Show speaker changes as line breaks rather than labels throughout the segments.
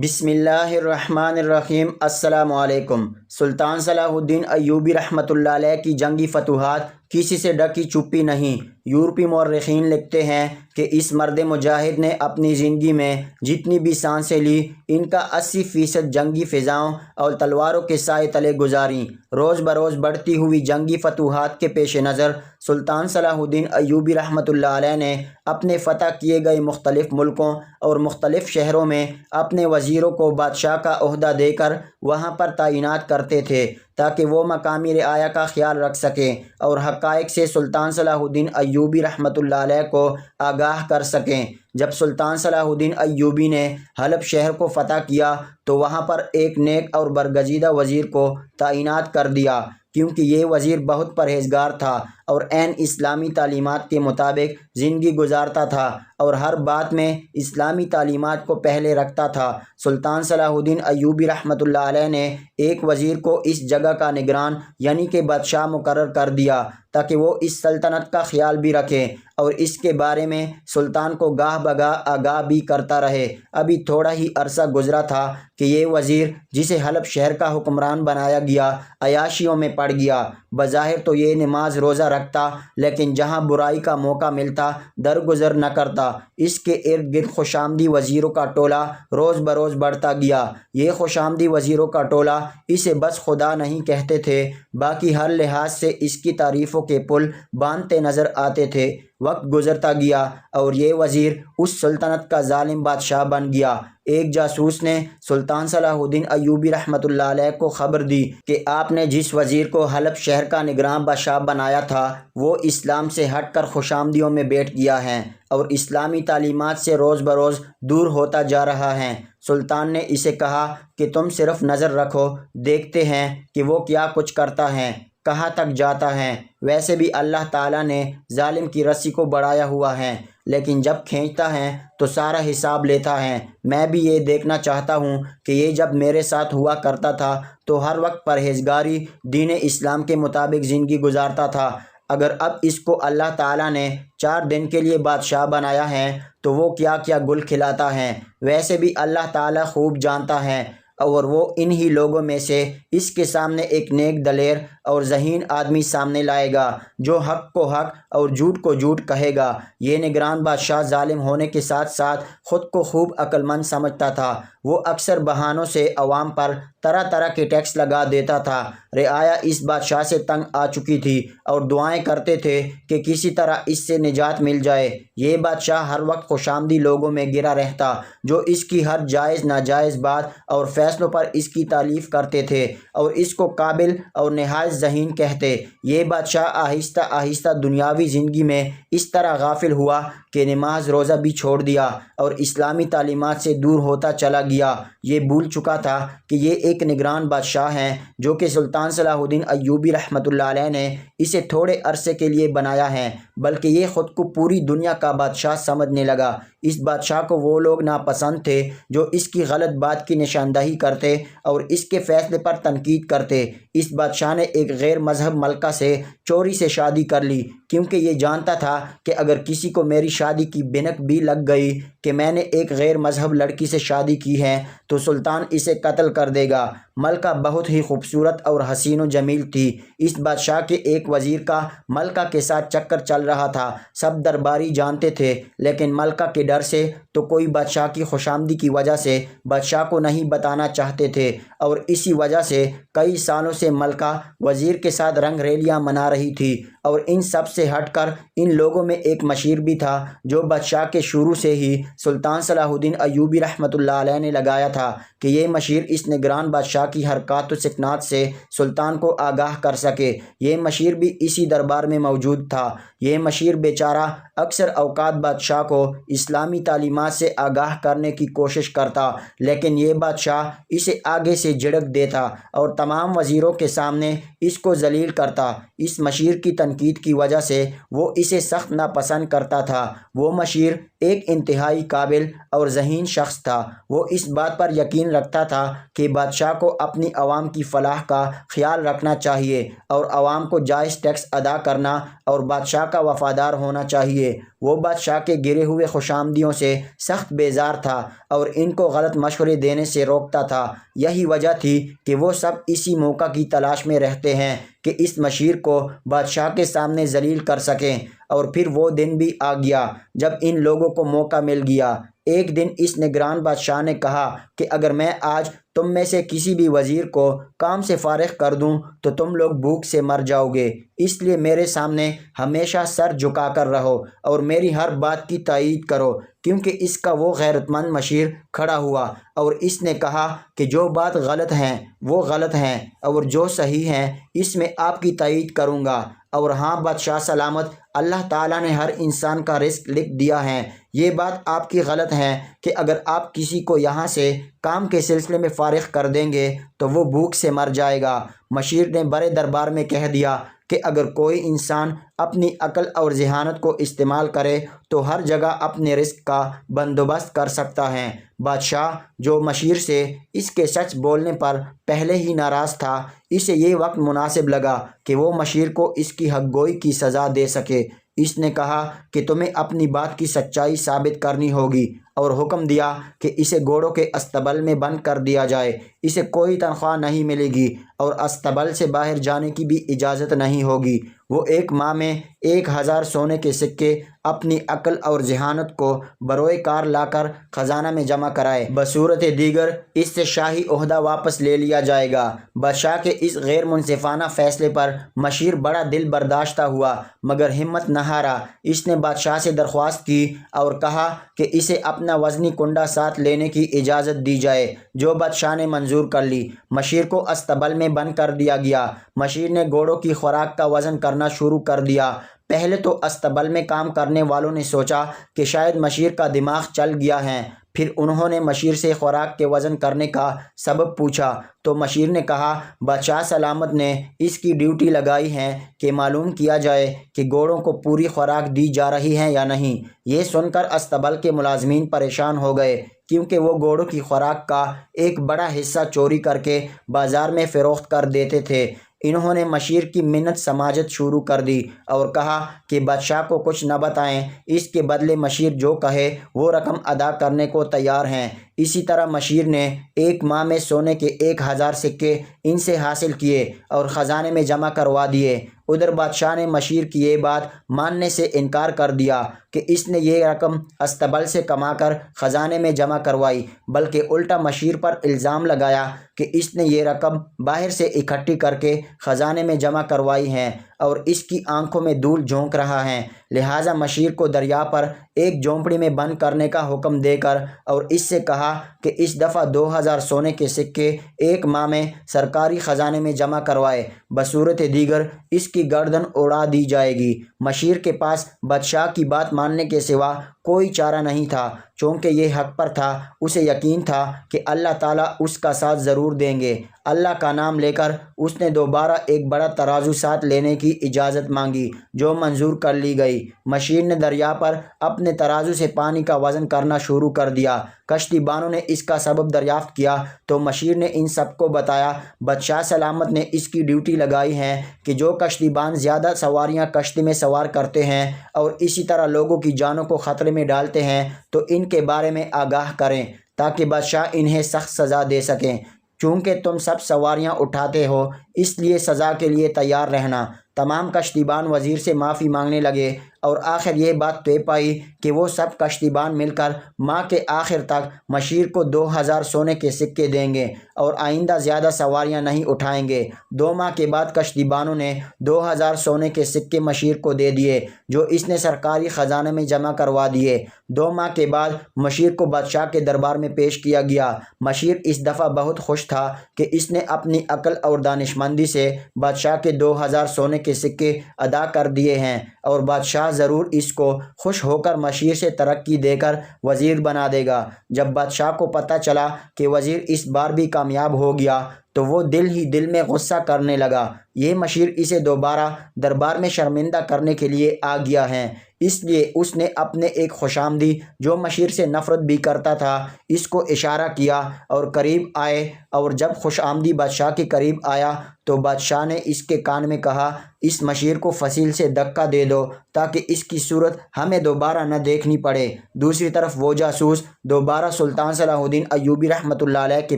بسم اللہ الرحمن الرحیم۔ السلام علیکم۔ سلطان صلاح الدین ایوبی رحمۃ اللہ علیہ کی جنگی فتوحات کسی سے ڈکی چپی نہیں۔ یورپی مورخین لکھتے ہیں کہ اس مرد مجاہد نے اپنی زندگی میں جتنی بھی سانسیں لی ان کا 80% جنگی فضاؤں اور تلواروں کے سائے تلے گزاریں۔ روز بروز بڑھتی ہوئی جنگی فتوحات کے پیش نظر سلطان صلاح الدین ایوبی رحمۃ اللہ علیہ نے اپنے فتح کیے گئے مختلف ملکوں اور مختلف شہروں میں اپنے وزیروں کو بادشاہ کا عہدہ دے کر وہاں پر تعینات کرتے تھے تاکہ وہ مقامی رعایا کا خیال رکھ سکیں اور حقائق سے سلطان صلاح الدین ایوبی رحمۃ اللہ علیہ کو آگاہ کر سکیں۔ جب سلطان صلاح الدین ایوبی نے حلب شہر کو فتح کیا تو وہاں پر ایک نیک اور برگزیدہ وزیر کو تعینات کر دیا، کیونکہ یہ وزیر بہت پرہیزگار تھا اور عین اسلامی تعلیمات کے مطابق زندگی گزارتا تھا اور ہر بات میں اسلامی تعلیمات کو پہلے رکھتا تھا۔ سلطان صلاح الدین ایوبی رحمۃ اللہ علیہ نے ایک وزیر کو اس جگہ کا نگران یعنی کہ بادشاہ مقرر کر دیا تاکہ وہ اس سلطنت کا خیال بھی رکھے اور اس کے بارے میں سلطان کو گاہ بگاہ آگاہ بھی کرتا رہے۔ ابھی تھوڑا ہی عرصہ گزرا تھا کہ یہ وزیر جسے حلب شہر کا حکمران بنایا گیا عیاشیوں میں پڑ گیا۔ بظاہر تو یہ نماز روزہ رکھتا لیکن جہاں برائی کا موقع ملتا درگزر نہ کرتا۔ اس کے ارد گرد خوشامدی وزیروں کا ٹولہ روز بروز بڑھتا گیا۔ یہ خوشامدی وزیروں کا ٹولہ اسے بس خدا نہیں کہتے تھے، باقی ہر لحاظ سے اس کی تعریفوں کے پل باندھتے نظر آتے تھے۔ وقت گزرتا گیا اور یہ وزیر اس سلطنت کا ظالم بادشاہ بن گیا۔ ایک جاسوس نے سلطان صلاح الدین ایوبی رحمۃ اللہ علیہ کو خبر دی کہ آپ نے جس وزیر کو حلب شہر کا نگراں بادشاہ بنایا تھا وہ اسلام سے ہٹ کر خوشامدیوں میں بیٹھ گیا ہے اور اسلامی تعلیمات سے روز بروز دور ہوتا جا رہا ہے۔ سلطان نے اسے کہا کہ تم صرف نظر رکھو، دیکھتے ہیں کہ وہ کیا کچھ کرتا ہے، کہاں تک جاتا ہے۔ ویسے بھی اللہ تعالیٰ نے ظالم کی رسی کو بڑھایا ہوا ہے، لیکن جب کھینچتا ہے تو سارا حساب لیتا ہے۔ میں بھی یہ دیکھنا چاہتا ہوں کہ یہ جب میرے ساتھ ہوا کرتا تھا تو ہر وقت پرہیزگاری دین اسلام کے مطابق زندگی گزارتا تھا۔ اگر اب اس کو اللہ تعالیٰ نے 4 دن کے لیے بادشاہ بنایا ہے تو وہ کیا کیا گل کھلاتا ہے۔ ویسے بھی اللہ تعالیٰ خوب جانتا ہے اور وہ انہی لوگوں میں سے اس کے سامنے ایک نیک دلیر اور ذہین آدمی سامنے لائے گا جو حق کو حق اور جھوٹ کو جھوٹ کہے گا۔ یہ نگران بادشاہ ظالم ہونے کے ساتھ ساتھ خود کو خوب عقل مند سمجھتا تھا۔ وہ اکثر بہانوں سے عوام پر طرح طرح کے ٹیکس لگا دیتا تھا۔ رعایا اس بادشاہ سے تنگ آ چکی تھی اور دعائیں کرتے تھے کہ کسی طرح اس سے نجات مل جائے۔ یہ بادشاہ ہر وقت خوشامدی لوگوں میں گرا رہتا جو اس کی ہر جائز ناجائز بات اور فیصلوں پر اس کی تعریف کرتے تھے اور اس کو قابل اور نہایت ذہین کہتے۔ یہ بادشاہ آہستہ آہستہ دنیاوی زندگی میں اس طرح غافل ہوا کہ نماز روزہ بھی چھوڑ دیا اور اسلامی تعلیمات سے دور ہوتا چلا گیا۔ یہ بھول چکا تھا کہ یہ ایک نگران بادشاہ ہیں جو کہ سلطان صلاح الدین ایوبی رحمۃ اللہ علیہ نے اسے تھوڑے عرصے کے لیے بنایا ہے، بلکہ یہ خود کو پوری دنیا کا بادشاہ سمجھنے لگا۔ اس بادشاہ کو وہ لوگ ناپسند تھے جو اس کی غلط بات کی نشاندہی کرتے اور اس کے فیصلے پر تنقید کرتے۔ اس بادشاہ نے ایک غیر مذہب ملکہ سے چوری سے شادی کر لی، کیونکہ یہ جانتا تھا کہ اگر کسی کو میری شادی کی بھنک بھی لگ گئی کہ میں نے ایک غیر مذہب لڑکی سے شادی کی ہے تو سلطان اسے قتل کر دے گا۔ ملکہ بہت ہی خوبصورت اور حسین و جمیل تھی۔ اس بادشاہ کے ایک وزیر کا ملکہ کے ساتھ چکر چل رہا تھا۔ سب درباری جانتے تھے، لیکن ملکہ کے ڈر سے تو کوئی بادشاہ کی خوشامدی کی وجہ سے بادشاہ کو نہیں بتانا چاہتے تھے، اور اسی وجہ سے کئی سالوں سے ملکہ وزیر کے ساتھ رنگ ریلیاں منا رہی تھی۔ اور ان سب سے ہٹ کر ان لوگوں میں ایک مشیر بھی تھا جو بادشاہ کے شروع سے ہی سلطان صلاح الدین ایوبی رحمۃ اللہ علیہ نے لگایا تھا کہ یہ مشیر اس نگران بادشاہ کی حرکات و سکنات سے سلطان کو آگاہ کر سکے۔ یہ مشیر بھی اسی دربار میں موجود تھا۔ یہ مشیر بیچارہ اکثر اوقات بادشاہ کو اسلامی تعلیمات سے آگاہ کرنے کی کوشش کرتا، لیکن یہ بادشاہ اسے آگے سے جھڑک دیتا اور تمام وزیروں کے سامنے اس کو ذلیل کرتا۔ اس مشیر کی تنقید کی وجہ سے وہ اسے سخت ناپسند کرتا تھا۔ وہ مشیر ایک انتہائی قابل اور ذہین شخص تھا۔ وہ اس بات پر یقین رکھتا تھا کہ بادشاہ کو اپنی عوام کی فلاح کا خیال رکھنا چاہیے اور عوام کو جائز ٹیکس ادا کرنا اور بادشاہ کا وفادار ہونا چاہیے۔ وہ بادشاہ کے گرے ہوئے خوشامدیوں سے سخت بیزار تھا اور ان کو غلط مشورے دینے سے روکتا تھا۔ یہی وجہ تھی کہ وہ سب اسی موقع کی تلاش میں رہتے ہیں کہ اس مشیر کو بادشاہ کے سامنے ذلیل کر سکیں، اور پھر وہ دن بھی آ گیا جب ان لوگوں کو موقع مل گیا۔ ایک دن اس نگران بادشاہ نے کہا کہ اگر میں آج تم میں سے کسی بھی وزیر کو کام سے فارغ کر دوں تو تم لوگ بھوک سے مر جاؤ گے، اس لیے میرے سامنے ہمیشہ سر جھکا کر رہو اور میری ہر بات کی تائید کرو، کیونکہ اس کا وہ غیرت مند مشیر کھڑا ہوا اور اس نے کہا کہ جو بات غلط ہیں وہ غلط ہیں اور جو صحیح ہیں اس میں آپ کی تائید کروں گا۔ اور ہاں بادشاہ سلامت، اللہ تعالیٰ نے ہر انسان کا رزق لکھ دیا ہے۔ یہ بات آپ کی غلط ہے کہ اگر آپ کسی کو یہاں سے کام کے سلسلے میں فارغ کر دیں گے تو وہ بھوک سے مر جائے گا۔ مشیر نے بڑے دربار میں کہہ دیا کہ اگر کوئی انسان اپنی عقل اور ذہانت کو استعمال کرے تو ہر جگہ اپنے رزق کا بندوبست کر سکتا ہے۔ بادشاہ، جو مشیر سے اس کے سچ بولنے پر پہلے ہی ناراض تھا، اسے یہ وقت مناسب لگا کہ وہ مشیر کو اس کی حق گوئی کی سزا دے سکے۔ اس نے کہا کہ تمہیں اپنی بات کی سچائی ثابت کرنی ہوگی، اور حکم دیا کہ اسے گھوڑوں کے استبل میں بند کر دیا جائے۔ اسے کوئی تنخواہ نہیں ملے گی اور استبل سے باہر جانے کی بھی اجازت نہیں ہوگی۔ وہ 1 ماہ میں 1000 سونے کے سکے اپنی عقل اور ذہانت کو بروئے کار لا کر خزانہ میں جمع کرائے، بصورت دیگر اس سے شاہی عہدہ واپس لے لیا جائے گا۔ بادشاہ کے اس غیر منصفانہ فیصلے پر مشیر بڑا دل برداشتہ ہوا، مگر ہمت نہ ہارا۔ اس نے بادشاہ سے درخواست کی اور کہا کہ اسے اپنا وزنی کنڈا ساتھ لینے کی اجازت دی جائے، جو بادشاہ نے منظور کر لی۔ مشیر کو استبل میں بند کر دیا گیا۔ مشیر نے گھوڑوں کی خوراک کا وزن کرنا شروع کر دیا۔ پہلے تو استبل میں کام کرنے والوں نے سوچا کہ شاید مشیر کا دماغ چل گیا ہے۔ پھر انہوں نے مشیر سے خوراک کے وزن کرنے کا سبب پوچھا تو مشیر نے کہا، بادشاہ سلامت نے اس کی ڈیوٹی لگائی ہے کہ معلوم کیا جائے کہ گھوڑوں کو پوری خوراک دی جا رہی ہے یا نہیں۔ یہ سن کر استبل کے ملازمین پریشان ہو گئے، کیونکہ وہ گھوڑوں کی خوراک کا ایک بڑا حصہ چوری کر کے بازار میں فروخت کر دیتے تھے۔ انہوں نے مشیر کی منت سماجت شروع کر دی اور کہا کہ بادشاہ کو کچھ نہ بتائیں، اس کے بدلے مشیر جو کہے وہ رقم ادا کرنے کو تیار ہیں۔ اسی طرح مشیر نے 1 ماہ میں سونے کے 1000 سکے ان سے حاصل کیے اور خزانے میں جمع کروا دیے۔ ادھر بادشاہ نے مشیر کی یہ بات ماننے سے انکار کر دیا کہ اس نے یہ رقم استبل سے کما کر خزانے میں جمع کروائی، بلکہ الٹا مشیر پر الزام لگایا کہ اس نے یہ رقم باہر سے اکٹھی کر کے خزانے میں جمع کروائی ہے اور اس کی آنکھوں میں دھول جھونک رہا ہے۔ لہٰذا مشیر کو دریا پر ایک جھونپڑی میں بند کرنے کا حکم دے کر اور اس سے کہا کہ اس دفعہ 2000 سونے کے سکے 1 ماہ میں سرکاری خزانے میں جمع کروائے، بصورت دیگر اس کی گردن اڑا دی جائے گی۔ مشیر کے پاس بادشاہ کی بات ماننے کے سوا کوئی چارہ نہیں تھا، چونکہ یہ حق پر تھا۔ اسے یقین تھا کہ اللہ تعالیٰ اس کا ساتھ ضرور دیں گے۔ اللہ کا نام لے کر اس نے دوبارہ ایک بڑا ترازو ساتھ لینے کی اجازت مانگی، جو منظور کر لی گئی۔ مشیر نے دریا پر اپنے ترازو سے پانی کا وزن کرنا شروع کر دیا۔ کشتی بانوں نے اس کا سبب دریافت کیا تو مشیر نے ان سب کو بتایا، بادشاہ سلامت نے اس کی ڈیوٹی لگائی ہے کہ جو کشتی بان زیادہ سواریاں کشتی میں سوار کرتے ہیں اور اسی طرح لوگوں کی جانوں کو خطرے میں ڈالتے ہیں تو ان کے بارے میں آگاہ کریں، تاکہ بادشاہ انہیں سخت سزا دے سکیں۔ چونکہ تم سب سواریاں اٹھاتے ہو، اس لیے سزا کے لیے تیار رہنا۔ تمام کشتی بان وزیر سے معافی مانگنے لگے اور آخر یہ بات طے پائی کہ وہ سب کشتی بان مل کر ماہ کے آخر تک مشیر کو 2000 سونے کے سکے دیں گے اور آئندہ زیادہ سواریاں نہیں اٹھائیں گے۔ 2 ماہ کے بعد کشتی بانوں نے 2000 سونے کے سکے مشیر کو دے دیے، جو اس نے سرکاری خزانے میں جمع کروا دیے۔ 2 ماہ کے بعد مشیر کو بادشاہ کے دربار میں پیش کیا گیا۔ مشیر اس دفعہ بہت خوش تھا کہ اس نے اپنی عقل اور دانشمندی سے بادشاہ کے 2000 سونے کے سکے ادا کر دیے ہیں، اور بادشاہ ضرور اس کو خوش ہو کر مشیر سے ترقی دے کر وزیر بنا دے گا۔ جب بادشاہ کو پتہ چلا کہ وزیر اس بار بھی کامیاب ہو گیا تو وہ دل ہی دل میں غصہ کرنے لگا۔ یہ مشیر اسے دوبارہ دربار میں شرمندہ کرنے کے لیے آ گیا ہے، اس لیے اس نے اپنے ایک خوشامدی جو مشیر سے نفرت بھی کرتا تھا اس کو اشارہ کیا اور قریب آئے، اور جب خوش آمدی بادشاہ کے قریب آیا تو بادشاہ نے اس کے کان میں کہا، اس مشیر کو فصیل سے دھکا دے دو تاکہ اس کی صورت ہمیں دوبارہ نہ دیکھنی پڑے۔ دوسری طرف وہ جاسوس دوبارہ سلطان صلاح الدین ایوبی رحمۃ اللہ علیہ کے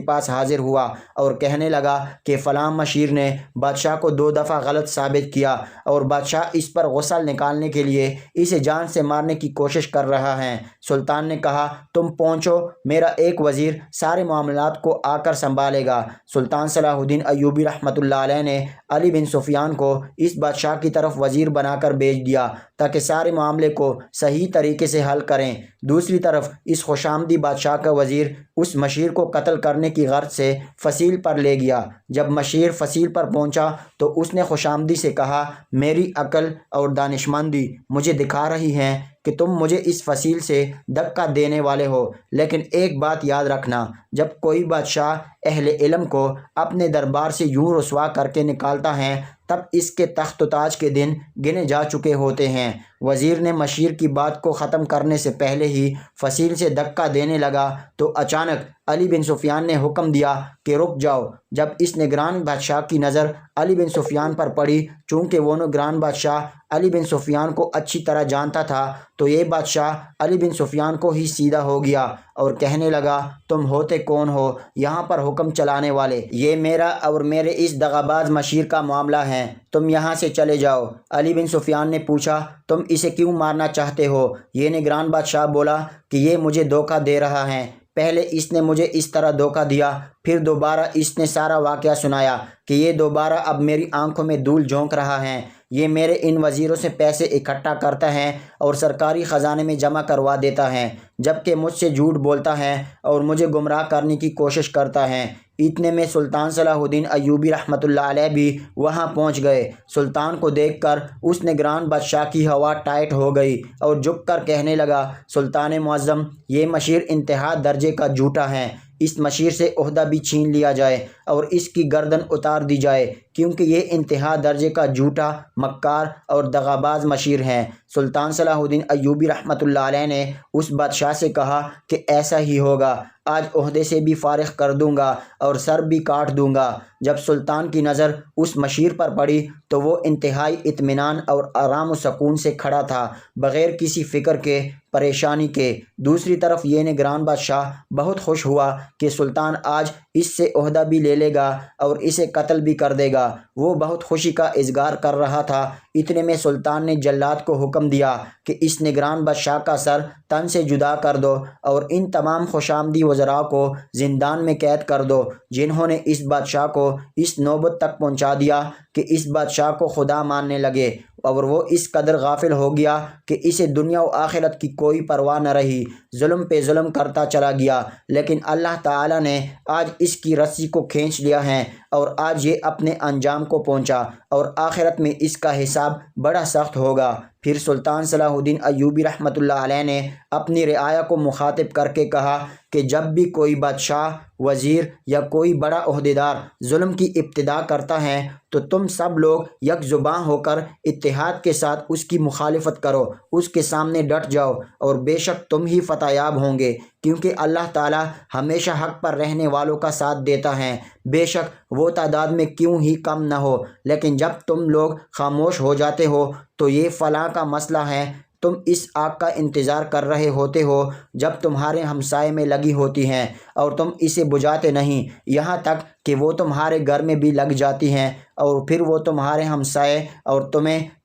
پاس حاضر ہوا اور کہنے لگا کہ فلاں مشیر نے بادشاہ کو 2 دفعہ غلط ثابت کیا اور بادشاہ اس پر غصہ نکالنے کے لیے اسے جان سے مارنے کی کوشش کر رہا ہے۔ سلطان نے کہا، تم پہنچو، میرا ایک وزیر سارے معاملات کو آ کر سنبھالے گا۔ سلطان صلاح الدین ایوبی رحمۃ اللہ علیہ نے علی بن سفیان کو اس بادشاہ کی طرف وزیر بنا کر بھیج دیا تاکہ سارے معاملے کو صحیح طریقے سے حل کریں۔ دوسری طرف اس خوشامدی بادشاہ کا وزیر اس مشیر کو قتل کرنے کی غرض سے فصیل پر لے گیا۔ جب مشیر فصیل پر پہنچا تو اس نے خوشامدی سے کہا، میری عقل اور دانشمندی مجھے دکھا رہی ہے کہ تم مجھے اس فصیل سے دھکا دینے والے ہو، لیکن ایک بات یاد رکھنا، جب کوئی بادشاہ اہل علم کو اپنے دربار سے یوں رسوا کر کے نکالتا ہے تب اس کے تخت و تاج کے دن گنے جا چکے ہوتے ہیں۔ وزیر نے مشیر کی بات کو ختم کرنے سے پہلے ہی فصیل سے دھکا دینے لگا تو اچانک علی بن سفیان نے حکم دیا کہ رک جاؤ۔ جب اس نگران بادشاہ کی نظر علی بن سفیان پر پڑی، چونکہ وہ نگران بادشاہ علی بن سفیان کو اچھی طرح جانتا تھا، تو یہ بادشاہ علی بن سفیان کو ہی سیدھا ہو گیا اور کہنے لگا، تم ہوتے کون ہو یہاں پر حکم چلانے والے؟ یہ میرا اور میرے اس دغاباز مشیر کا معاملہ ہے، تم یہاں سے چلے جاؤ۔ علی بن سفیان نے پوچھا، تم اسے کیوں مارنا چاہتے ہو؟ یہ نگران بادشاہ بولا کہ یہ مجھے دھوکہ دے رہا ہے، پہلے اس نے مجھے اس طرح دھوکہ دیا، پھر دوبارہ اس نے سارا واقعہ سنایا کہ یہ دوبارہ اب میری آنکھوں میں دھول جھونک رہا ہے۔ یہ میرے ان وزیروں سے پیسے اکٹھا کرتا ہے اور سرکاری خزانے میں جمع کروا دیتا ہے، جبکہ مجھ سے جھوٹ بولتا ہے اور مجھے گمراہ کرنے کی کوشش کرتا ہے۔ اتنے میں سلطان صلاح الدین ایوبی رحمۃ اللہ علیہ بھی وہاں پہنچ گئے۔ سلطان کو دیکھ کر اس نگران بادشاہ کی ہوا ٹائٹ ہو گئی اور جھک کر کہنے لگا، سلطان معظم، یہ مشیر انتہا درجے کا جھوٹا ہے، اس مشیر سے عہدہ بھی چھین لیا جائے اور اس کی گردن اتار دی جائے، کیونکہ یہ انتہا درجے کا جھوٹا، مکار اور دغاباز مشیر ہے۔ سلطان صلاح الدین ایوبی رحمۃ اللہ علیہ نے اس بادشاہ سے کہا کہ ایسا ہی ہوگا، آج عہدے سے بھی فارغ کر دوں گا اور سر بھی کاٹ دوں گا۔ جب سلطان کی نظر اس مشیر پر پڑی تو وہ انتہائی اطمینان اور آرام و سکون سے کھڑا تھا، بغیر کسی فکر کے، پریشانی کے۔ دوسری طرف یہ نگران بادشاہ بہت خوش ہوا کہ سلطان آج اس سے عہدہ بھی لے لے گا اور اسے قتل بھی کر دے گا۔ وہ بہت خوشی کا اظہار کر رہا تھا۔ اتنے میں سلطان نے جلاد کو حکم دیا کہ اس نگران بادشاہ کا سر تن سے جدا کر دو اور ان تمام خوشامدی وزراء کو زندان میں قید کر دو جنہوں نے اس بادشاہ کو اس نوبت تک پہنچا دیا کہ اس بادشاہ کو خدا ماننے لگے، اور وہ اس قدر غافل ہو گیا کہ اسے دنیا و آخرت کی کوئی پرواہ نہ رہی، ظلم پہ ظلم کرتا چلا گیا۔ لیکن اللہ تعالیٰ نے آج اس کی رسی کو کھینچ لیا ہے اور آج یہ اپنے انجام کو پہنچا اور آخرت میں اس کا حساب بڑا سخت ہوگا۔ پھر سلطان صلاح الدین ایوبی رحمۃ اللہ علیہ نے اپنی رعایا کو مخاطب کر کے کہا کہ جب بھی کوئی بادشاہ، وزیر یا کوئی بڑا عہدیدار ظلم کی ابتدا کرتا ہے تو تم سب لوگ یک زباں ہو کر اتحاد کے ساتھ اس کی مخالفت کرو، اس کے سامنے ڈٹ جاؤ، اور بے شک تم ہی فتح یاب ہوں گے، کیونکہ اللہ تعالیٰ ہمیشہ حق پر رہنے والوں کا ساتھ دیتا ہے، بے شک وہ تعداد میں کیوں ہی کم نہ ہو۔ لیکن جب تم لوگ خاموش ہو جاتے ہو تو یہ فلاں کا مسئلہ ہے، تم اس آگ کا انتظار کر رہے ہوتے ہو جب تمہارے ہمسائے میں لگی ہوتی ہیں اور تم اسے بجھاتے نہیں، یہاں تک کہ وہ تمہارے گھر میں بھی لگ جاتی ہیں، اور پھر وہ تمہارے ہمسائے اور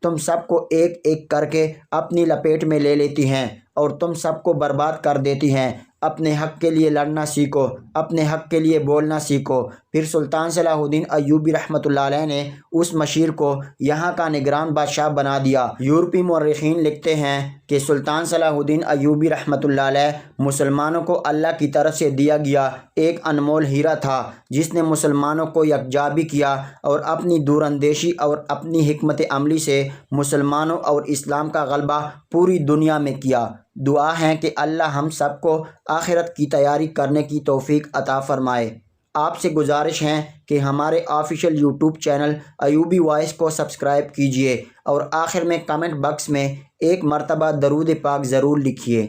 تم سب کو ایک ایک کر کے اپنی لپیٹ میں لے لیتی ہیں اور تم سب کو برباد کر دیتی ہیں۔ اپنے حق کے لیے لڑنا سیکھو، اپنے حق کے لیے بولنا سیکھو۔ پھر سلطان صلاح الدین ایوبی رحمۃ اللہ علیہ نے اس مشیر کو یہاں کا نگران بادشاہ بنا دیا۔ یورپی مورخین لکھتے ہیں کہ سلطان صلاح الدین ایوبی رحمۃ اللہ علیہ مسلمانوں کو اللہ کی طرف سے دیا گیا ایک انمول ہیرا تھا، جس نے مسلمانوں کو یکجا بھی کیا اور اپنی دور اندیشی اور اپنی حکمت عملی سے مسلمانوں اور اسلام کا غلبہ پوری دنیا میں کیا۔ دعا ہے کہ اللہ ہم سب کو آخرت کی تیاری کرنے کی توفیق عطا فرمائے۔ آپ سے گزارش ہے کہ ہمارے official YouTube channel Ayubi voice کو سبسکرائب کیجئے اور آخر میں کمنٹ باکس میں ایک مرتبہ درود پاک ضرور لکھیے۔